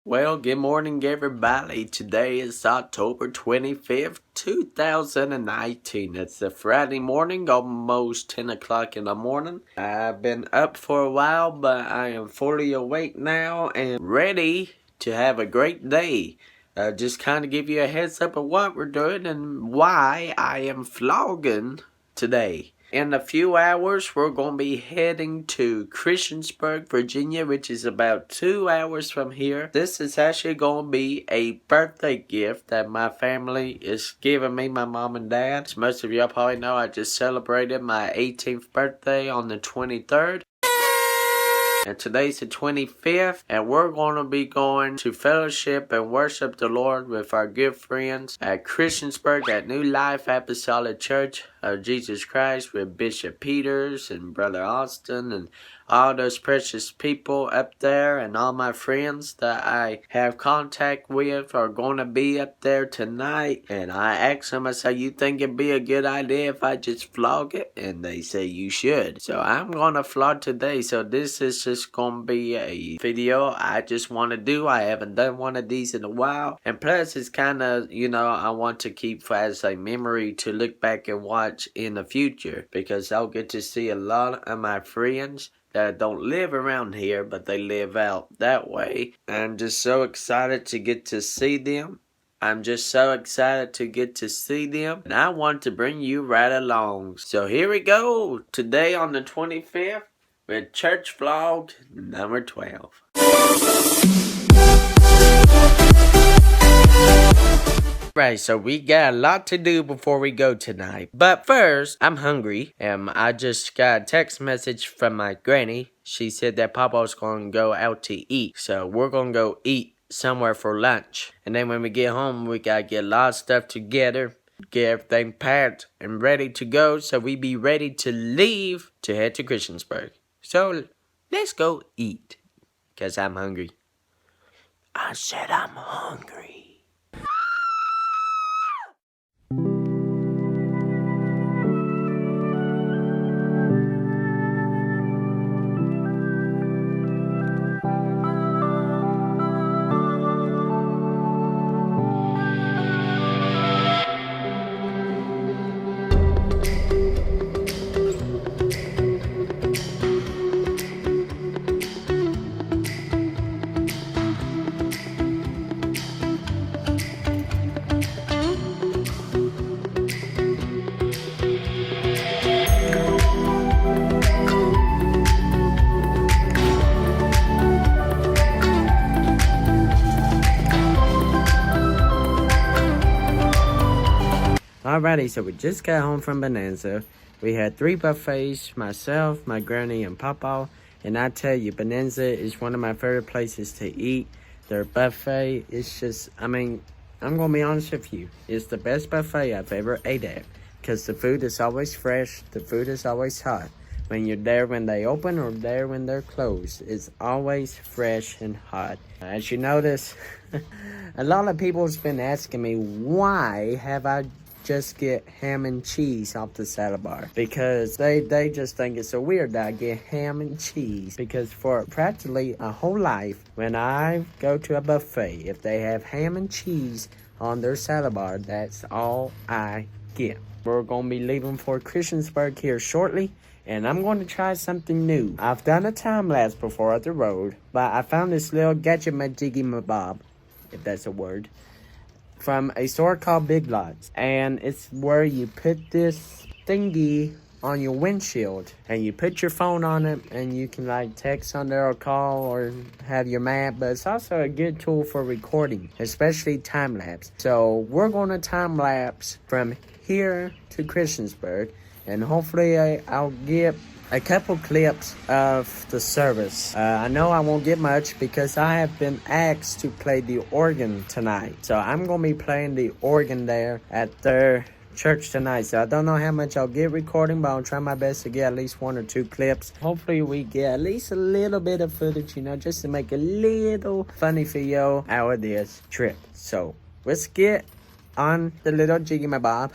Well, good morning, everybody. Today is October 25th, 2019. It's a Friday morning, almost 10 o'clock in the morning. I've been up for a while, but I am fully awake now and ready to have a great day. Just kind of give you a heads up of what we're doing and why I am vlogging today. In a few hours, we're going to be heading to Christiansburg, Virginia, which is about 2 hours from here. This is actually going to be a birthday gift that my family is giving me, my mom and dad. As most of y'all probably know, I just celebrated my 18th birthday on the 23rd. And today's the 25th, and we're going to be going to fellowship and worship the Lord with our good friends at Christiansburg at New Life Apostolic Church of Jesus Christ with Bishop Peters and Brother Austin and all those precious people up there, and all my friends that I have contact with are going to be up there tonight. And I asked them, I said, you think it'd be a good idea if I just vlog it? And they say you should. So I'm going to vlog today. So this is just going to be a video I just want to do. I haven't done one of these in a while. And plus it's kind of, I want to keep as a memory to look back and watch in the future. Because I'll get to see a lot of my friends that don't live around here, but they live out that way. I'm just so excited to get to see them. And I want to bring you right along. So here we go. Today on the 25th with church vlog number 12. Right, so we got a lot to do before we go tonight. But first, I'm hungry. I just got a text message from my granny. She said that Papa's going to go out to eat. So we're going to go eat somewhere for lunch. And then when we get home, we got to get a lot of stuff together. Get everything packed and ready to go. So we be ready to leave to head to Christiansburg. So let's go eat. Because I'm hungry. I said I'm hungry. Alrighty, so we just got home from Bonanza. We had 3 buffets, myself, my granny, and Papa. And I tell you, Bonanza is one of my favorite places to eat. Their buffet is just, I'm going to be honest with you. It's the best buffet I've ever ate at. Because the food is always fresh, the food is always hot. When you're there when they open or there when they're closed, it's always fresh and hot. As you notice, a lot of people have been asking me, why have I just get ham and cheese off the salad bar? Because they just think it's so weird that I get ham and cheese. Because for practically a whole life, when I go to a buffet, if they have ham and cheese on their salad bar, that's all I get. We're going to be leaving for Christiansburg here shortly, and I'm going to try something new. I've done a time lapse before at the road, but I found this little gadget majiggy mabob, if that's a word, from a store called Big Lots. And it's where you put this thingy on your windshield and you put your phone on it, and you can like text on there or call or have your map. But it's also a good tool for recording, especially time lapse. So we're going to time lapse from here to Christiansburg, and hopefully I'll get a couple clips of the service. I know I won't get much because I have been asked to play the organ tonight. So I'm going to be playing the organ there at their church tonight. So I don't know how much I'll get recording, but I'll try my best to get at least 1 or 2 clips. Hopefully we get at least a little bit of footage, just to make a little funny video out of this trip. So let's get on the little jiggy my bob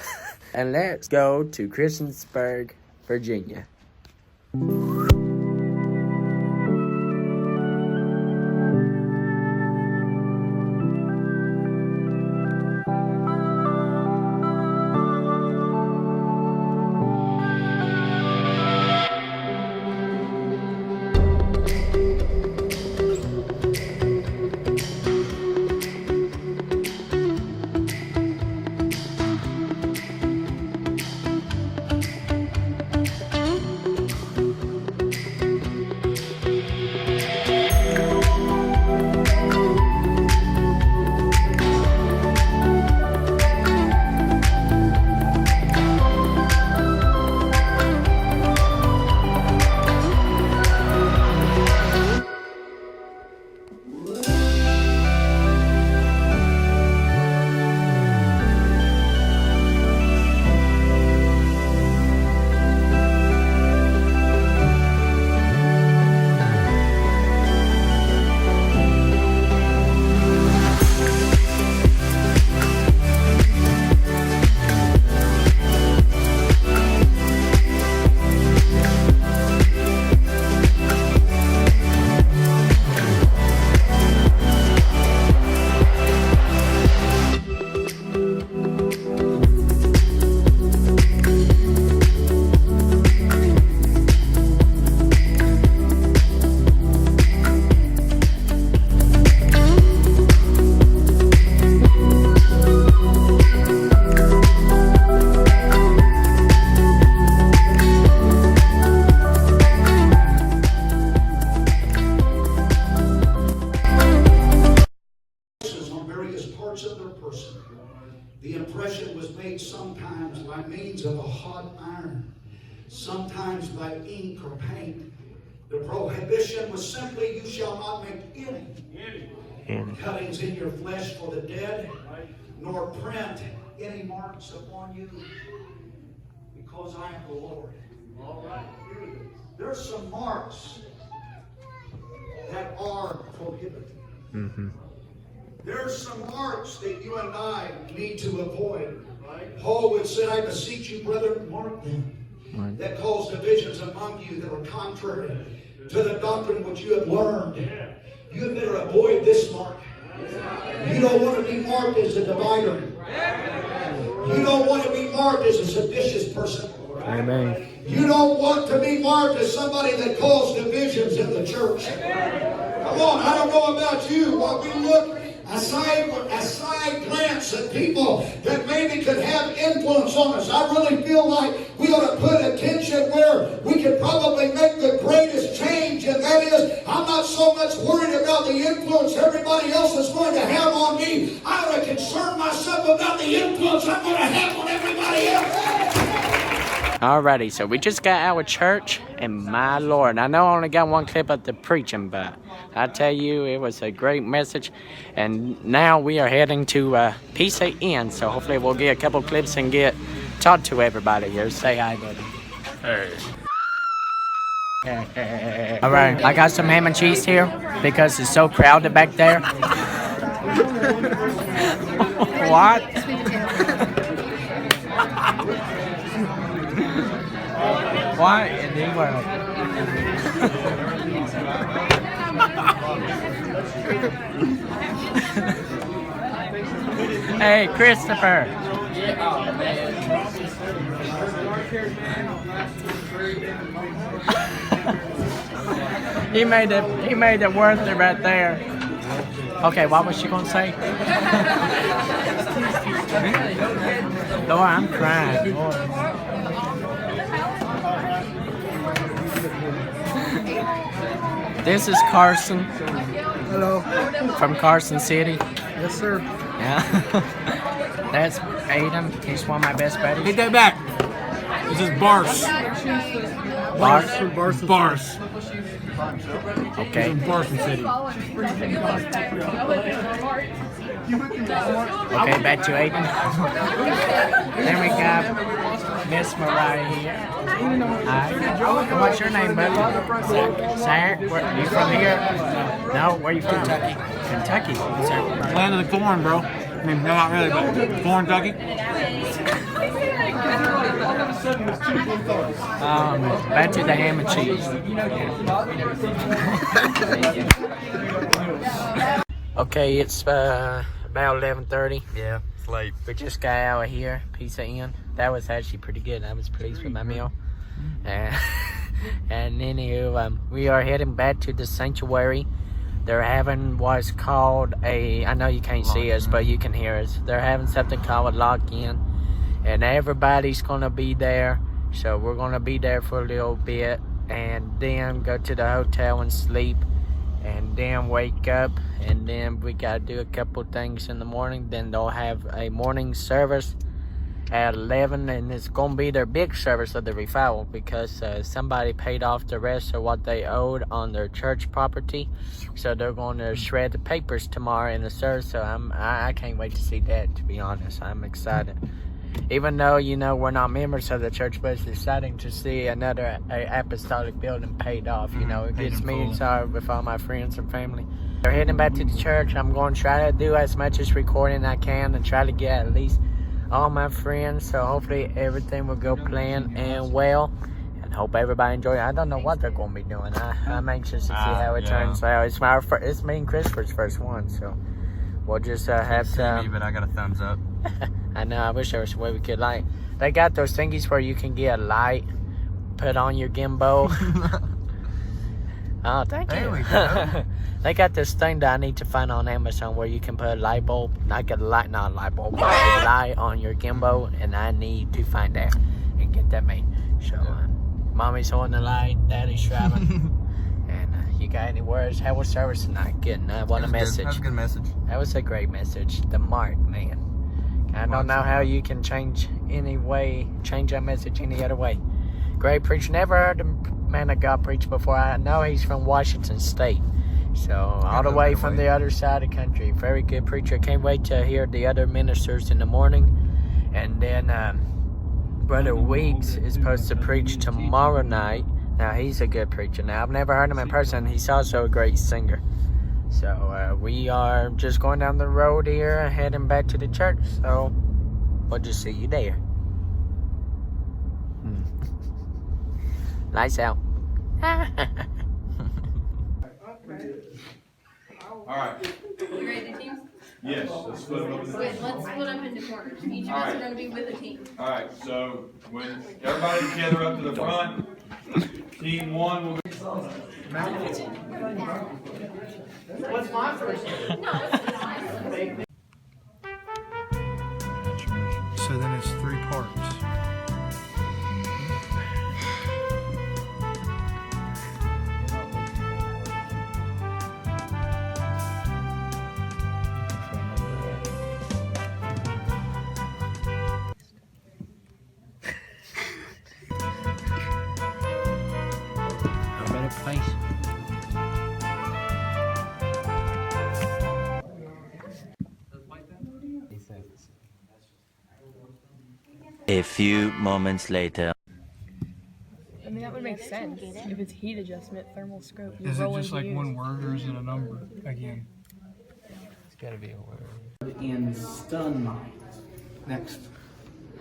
and let's go to Christiansburg, Virginia. Alright, parts of their person. The impression was made sometimes by means of a hot iron, sometimes by ink or paint. The prohibition was simply, you shall not make any cuttings in your flesh for the dead, nor print any marks upon you, because I am the Lord. All right. There's some marks that are prohibited. Mm-hmm. There's some marks that you and I need to avoid. Paul would say, I beseech you, brethren, mark them that cause divisions among you that are contrary to the doctrine which you have learned. You had better avoid this mark. You don't want to be marked as a divider. You don't want to be marked as a seditious person. Amen. You don't want to be marked as somebody that caused divisions in the church. Come on, I don't know about you. While we look a side glance at people that maybe could have influence on us, I really feel like we ought to put attention where we could probably make the greatest change, and that is, I'm not so much worried about the influence everybody else is going to have on me. I ought to concern myself about the influence I'm going to have on everybody else. Alrighty, so we just got out of church, and my Lord, I know I only got one clip of the preaching, but I tell you, it was a great message. And now we are heading to Pizza Inn, so hopefully we'll get a couple clips and talk to everybody here. Say hi, buddy. Hey. Alright, I got some ham and cheese here because it's so crowded back there. What? What in the world? Hey, Christopher. He made it worth it right there. Okay, what was she gonna say? Lord, I'm crying. Lord. This is Carson. Hello. From Carson City. Yes, sir. Yeah. That's Aiden. He's one of my best buddies. Get that back. This is Bars. Bars? Bars. Okay. From Carson City. Okay, back to Aiden. Then we got Miss Mariah here. Hi. What's your name, buddy? Zach. Where, you from here? No, where you from? Kentucky. Land of the corn, bro. I mean, no, not really, but corn, Kentucky. Back to the ham and cheese. Okay, it's about 11:30. Yeah, it's late. We just got out of here, Pizza Inn. That was actually pretty good. I was pleased with my meal. And anywho, we are heading back to the sanctuary. They're having what's called I know you can't see us, but you can hear us. They're having something called a lock-in. And everybody's going to be there. So we're going to be there for a little bit. And then go to the hotel and sleep. And then wake up. And then we got to do a couple things in the morning. Then they'll have a morning service at 11, and it's going to be their big service of the revival because somebody paid off the rest of what they owed on their church property. So they're going to shred the papers tomorrow in the service. So I can't wait to see that, to be honest. I'm excited. Even though, you know, we're not members of the church, but it's exciting to see another apostolic building paid off. You know, it gets me excited with all my friends and family. They're heading back to the church. I'm going to try to do as much as recording I can and try to get at least all my friends, so hopefully everything will go planned and well, and hope everybody enjoy it. I don't know what they're going to be doing. I'm anxious to see how it turns out. It's me and Christopher's first one, so we'll just have to. But I got a thumbs up. I know. I wish there was a way we could They got those thingies where you can get a light put on your gimbal. Oh, thank you. There we go. They got this thing that I need to find on Amazon where you can put a light bulb, not a light bulb, but a light on your gimbal, and I need to find that and get that made. So, mommy's holding the light, daddy's driving, and You got any words? How was service tonight? Good. What a message. That was a good message. That was a great message. The mark, man. I don't know how you can change that message any other way. Great preacher. Never heard a man of God preach before. I know he's from Washington State. So, all the way from the other side of the country. Very good preacher. Can't wait to hear the other ministers in the morning. And then, Brother Weeks is supposed to preach tomorrow night. Now, he's a good preacher. Now, I've never heard him in person. He's also a great singer. So, we are just going down the road here, heading back to the church. So, we'll just see you there. Lights out. Alright. You ready to teams? Yes, let's split them up into Good, let's split up into corners. Each of us are going to be with a team. Alright, so when everybody together up to the front, team 1 will What's my first name? No, it's So then it's 3 parts. A few moments later. I mean, that would make sense. If it's heat adjustment, thermal scope, you Is it roll just into like use. one word or is it a number again? It's gotta be a word. In stun light. Next.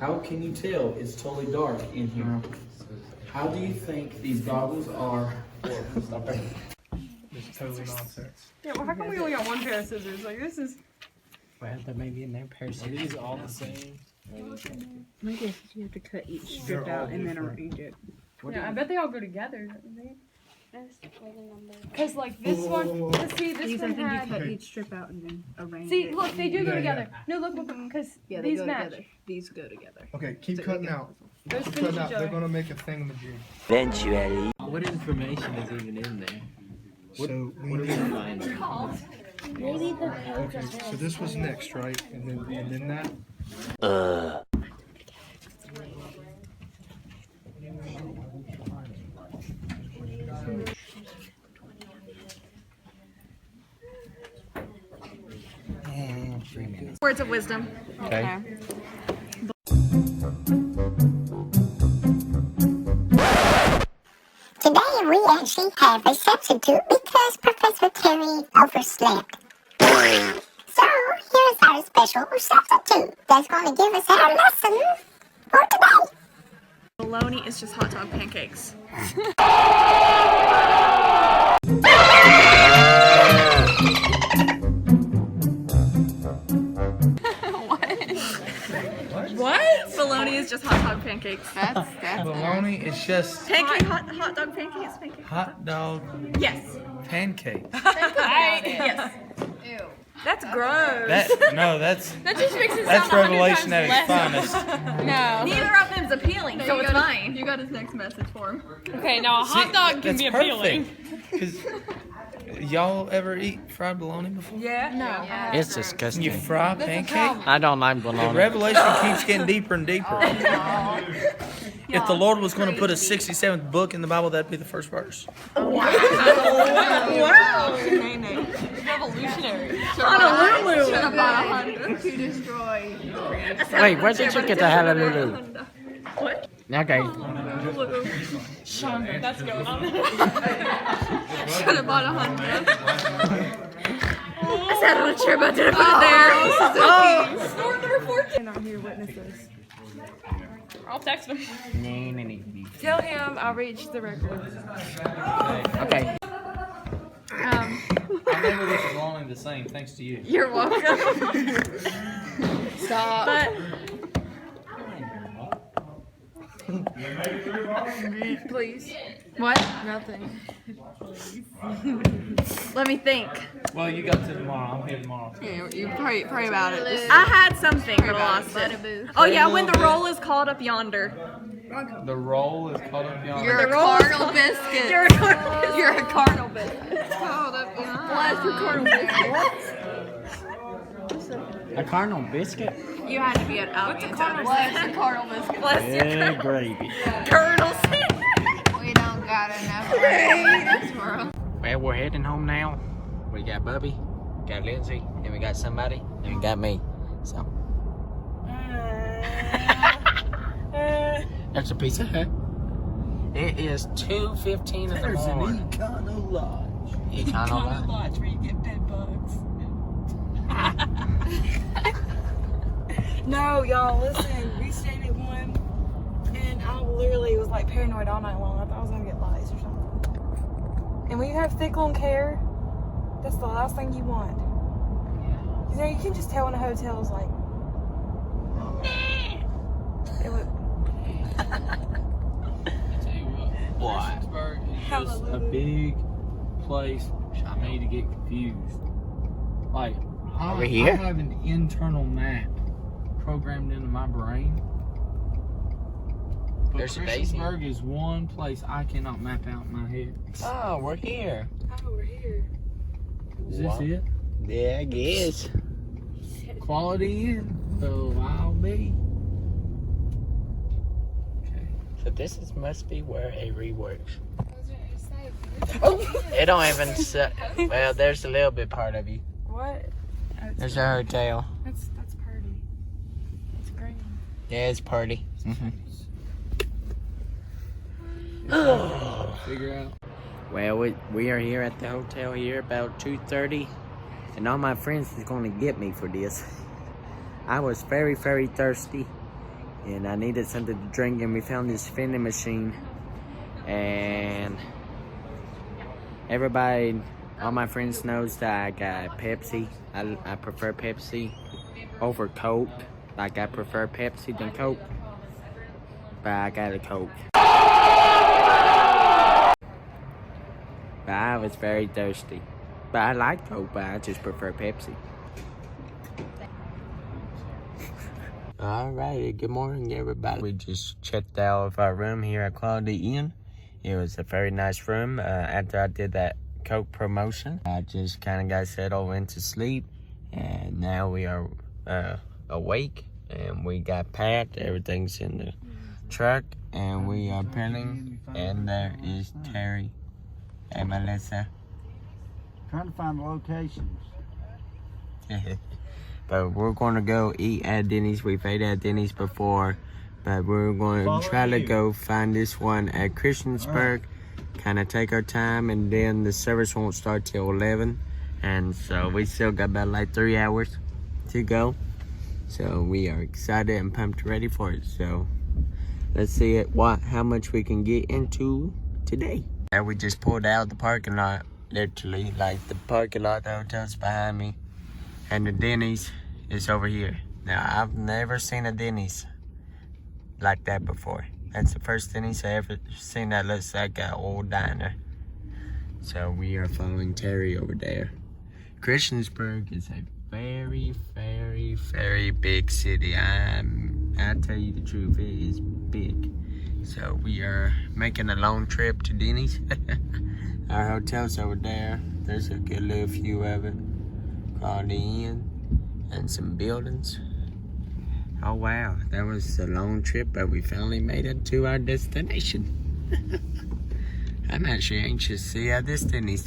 How can you tell it's totally dark in here? How do you think these goggles are? It's totally nonsense. Yeah, well, how come we only got one pair of scissors? Like, this is... Well, there may be in their person. Are these all the same? My guess is you have to cut each strip out and then arrange it. Yeah, I bet they all go together, don't they? Because, like, this one... See, this These, I one think had... you cut each strip out and then arrange See, it. look, they do go Yeah, together. No, look, because Yeah, they these go match. together. These go together. Okay, keep So cutting we can- out. Those Keep finish cutting out. each They're other. gonna make a thingamajig. Eventually. What information is even in there? So we need. Okay, so this was next, right? And then that. Words of wisdom. Okay. Today we actually have a substitute because Professor Terry overslept. So here's our special substitute that's going to give us our lesson for today. Bologna is just hot dog pancakes. What? Bologna is just hot dog pancakes. That's Bologna is just Hot dog pancakes. hot dog Yes. pancake. Yes. Ew. That's gross. That that's That just makes it that's sound 100 revelation times at its less. finest. No. Neither of them's appealing, so it's fine. You got his next message for him. Okay, now a hot dog can That's be appealing. Because y'all ever eat fried bologna before? Yeah. No. It's disgusting. You fry pancake? I don't like The bologna. revelation keeps getting deeper and deeper. If the Lord was going to put a 67th book in the Bible, that'd be the first verse. Wow. Revolutionary. Honolulu. Should have bought a Honda. to destroy. Wait, where did you get the Honolulu? What? Okay. Sean, that's going on. Should have bought a Honda. I said I'm not sure about that. Put it there. Store number 14. Cannot hear witnesses. I'll text him. Nee. Tell him I'll reach the record. Okay. I never was bologna the same, thanks to you. You're welcome. Stop. But Please. what? Nothing. Let me think. Well, you got to tomorrow. I'm here tomorrow. You pray about it. I had something, but I lost it. Oh yeah, when the roll is called up yonder. The roll is caught up beyond. You're a carnal biscuit. You're a carnal biscuit. Called up beyond. Bless your carnal biscuit. A carnal biscuit? You had to be an Albion. Bless your carnal biscuit. Bless your Yeah, gravy. Colonel We don't got enough in this world. Well, we're heading home now. We got Bubby, got Lindsay, and we got somebody, and we got me. So. That's a Pizza Hut. It is 2:15 in the morning. There's an Econo Lodge. Econo Lodge. Lodge where you get bed bugs. No, y'all, listen. We stayed at one, and I literally was like paranoid all night long. I thought I was gonna get lice or something. And when you have thick, long hair, that's the last thing you want. You know, you can just tell when a hotel is like. It was. I tell you what, Christiasnburg is just a big place. I need to get confused. Like, Over I here? have an internal map programmed into my brain. But There's a daisy. Christiasnburg is one place I cannot map out in my head. Oh, we're here. Oh, we're here. Is this it? Yeah, I guess. Quality Inn. So I'll be. So this must be where Avery works. It don't even say. Well, there's a little bit part of you. What? There's a hotel. That's party. It's great. Yeah, it's party. Figure out. Well, we are here at the hotel here about 2:30, and all my friends is going to get me for this. I was very, very thirsty, and I needed something to drink, and we found this vending machine, and everybody, all my friends knows that I got Pepsi. I prefer Pepsi over Coke. Like, I prefer Pepsi than Coke, but I got a Coke. But I was very thirsty. But I like Coke, but I just prefer Pepsi. Alright, good morning everybody. We just checked out of our room here at Quality Inn. It was a very nice room. After I did that Coke promotion, I just kind of got settled, went to sleep. And now we are awake. And we got packed. Everything's in the truck. And we are pinning. And there is Terry. Hey, Melissa. Trying to find the locations. But we're going to go eat at Denny's. We've ate at Denny's before. But we're going to try to go find this one at Christiansburg. Kind of take our time. And then the service won't start till 11. And so we still got about like 3 hours to go. So we are excited and pumped ready for it. So let's see how much we can get into today. And we just pulled out the parking lot, literally. Like the parking lot, the hotel's behind me. And the Denny's is over here. Now, I've never seen a Denny's like that before. That's the first Denny's I ever seen that looks like an old diner. So we are following Terry over there. Christiansburg is a very, very, very big city. I tell you the truth, it is big. So we are making a long trip to Denny's. Our hotel's over there. There's a good little view of it. Quality Inn and some buildings. Oh wow, that was a long trip, but we finally made it to our destination. I'm actually anxious to see how this Denny's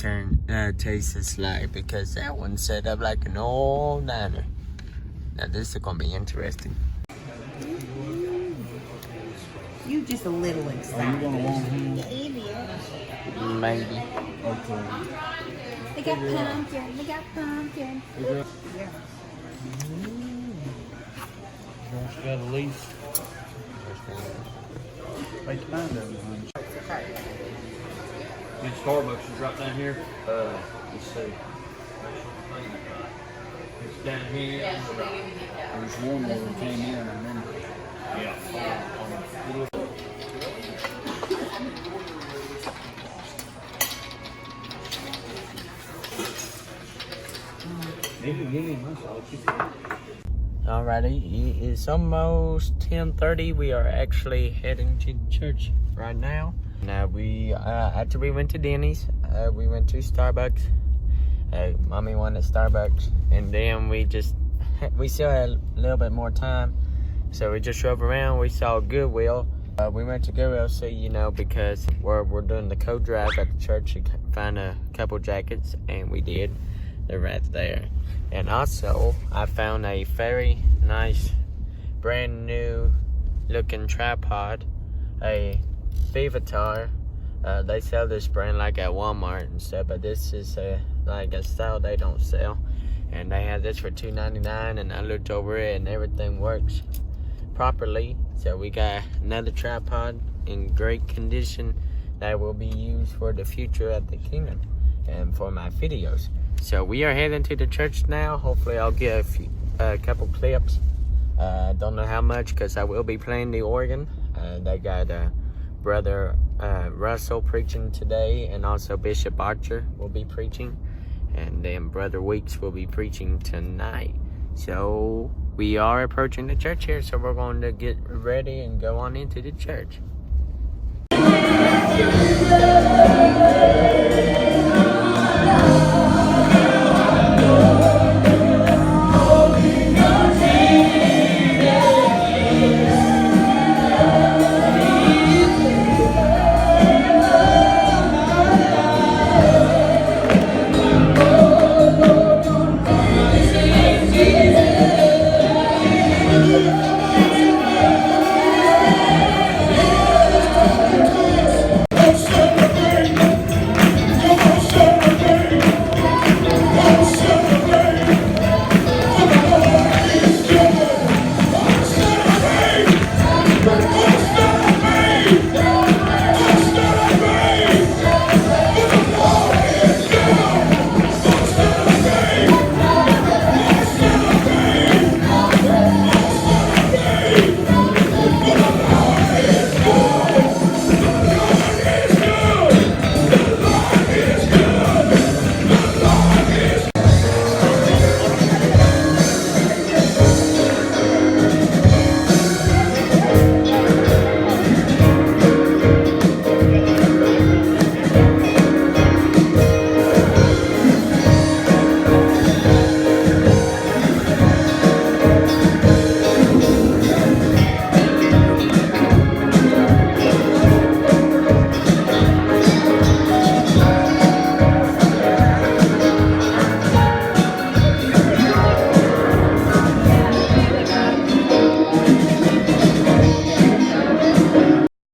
tastes like, because that one's set up like an old diner. Now this is gonna be interesting. You just a little excited. Are you gonna want him? Maybe. Okay. We got pumpkin. We got pumpkin. Josh got a lease. They find that one. Good Starbucks is right down here. Let's see. It's down here. There's one that came in, I remember. Yeah. Maybe give me my sauce. Alrighty, it's almost 10:30. We are actually heading to church right now. Now after we went to Denny's, we went to Starbucks. Mommy wanted Starbucks, and then we still had a little bit more time, so we just drove around. We saw Goodwill. We went to Goodwill, so because we're doing the code drive at the church to find a couple jackets, and we did. They're right there. And also, I found a very nice, brand new looking tripod, a Vivatar. They sell this brand like at Walmart and stuff, but this is like a style they don't sell. And they had this for $2.99, and I looked over it and everything works properly. So we got another tripod in great condition that will be used for the future at the kingdom and for my videos. So we are heading to the church now. Hopefully I'll get a couple clips. Don't know how much, because I will be playing the organ. They got Brother Russell preaching today, and also Bishop Archer will be preaching, and then Brother Weeks will be preaching tonight. So we are approaching the church here, so we're going to get ready and go on into the church.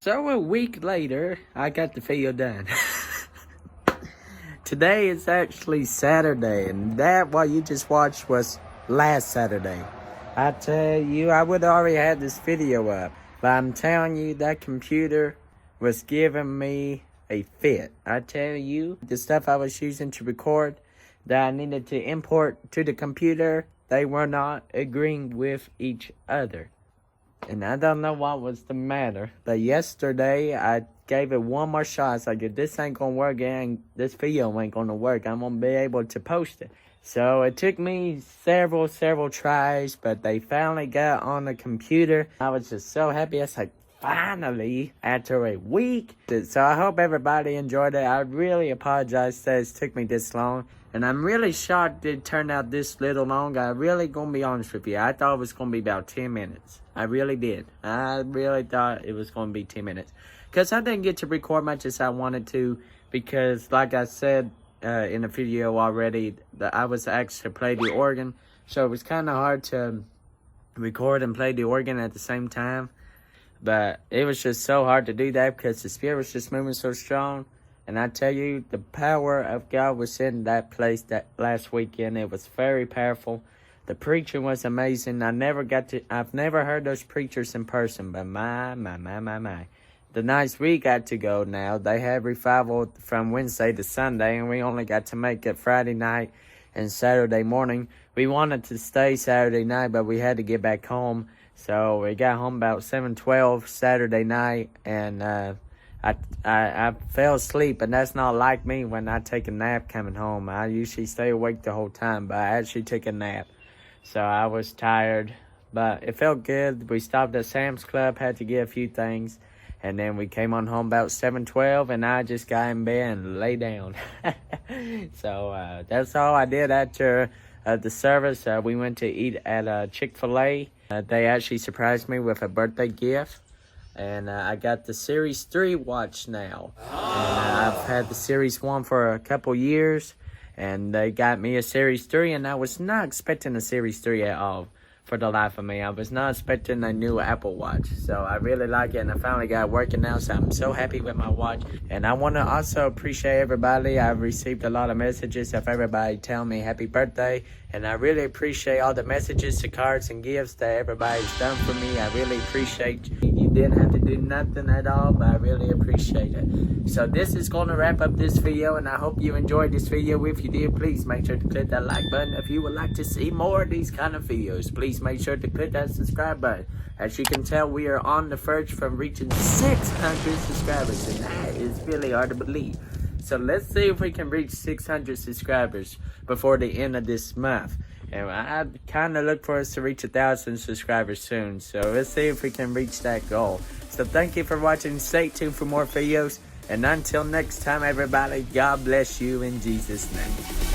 So a week later, I got the video done. Today is actually Saturday, and that what you just watched was last Saturday. I tell you, I would have already had this video up, but I'm telling you, that computer was giving me a fit. I tell you, the stuff I was using to record that I needed to import to the computer, they were not agreeing with each other. And I don't know what was the matter, but yesterday I gave it one more shot. It's like, if this ain't gonna work, this video ain't gonna work, I'm gonna be able to post it. So it took me several tries, but they finally got on the computer. I was just so happy. I was like, finally, after a week. So I hope everybody enjoyed it. I really apologize that it took me this long. And I'm really shocked it turned out this little long. I really gonna be honest with you. I thought it was gonna be about 10 minutes. I really did. I really thought it was gonna be 10 minutes. Because I didn't get to record much as I wanted to. Because like I said in the video already, I was asked to play the organ. So it was kind of hard to record and play the organ at the same time. But it was just so hard to do that because the Spirit was just moving so strong. And I tell you, the power of God was in that place that last weekend. It was very powerful. The preaching was amazing. I've never heard those preachers in person, but my. The nights we got to go now, they had revival from Wednesday to Sunday, and we only got to make it Friday night and Saturday morning. We wanted to stay Saturday night, but we had to get back home. So we got home about 7:12 Saturday night, and I fell asleep, and that's not like me when I take a nap coming home. I usually stay awake the whole time, but I actually took a nap. so I was tired, but it felt good. We stopped at Sam's Club, had to get a few things, and then we came on home about 7:12, and I just got in bed and lay down. So that's all I did after the service. We went to eat at Chick-fil-A. They actually surprised me with a birthday gift, and I got the Series 3 watch now. And I've had the Series 1 for a couple years, and they got me a Series 3, and I was not expecting a Series 3 at all. For the life of me, I was not expecting a new Apple Watch, so I really like it, and I finally got it working now, so I'm so happy with my watch. And I want to also appreciate everybody. I've received a lot of messages of everybody telling me happy birthday, and I really appreciate all the messages, the cards, and gifts that everybody's done for me. I really appreciate you. You didn't have to do nothing at all, but I really appreciate it. So this is going to wrap up this video, and I hope you enjoyed this video. If you did, please make sure to click that like button. If you would like to see more of these kind of videos, please make sure to click that subscribe button. As you can tell, we are on the verge from reaching 600 subscribers, and that is really hard to believe. So let's see if we can reach 600 subscribers before the end of this month. And I kind of look for us to reach 1,000 subscribers soon. So let's see if we can reach that goal. So thank you for watching. Stay tuned for more videos. And until next time, everybody, God bless you in Jesus' name.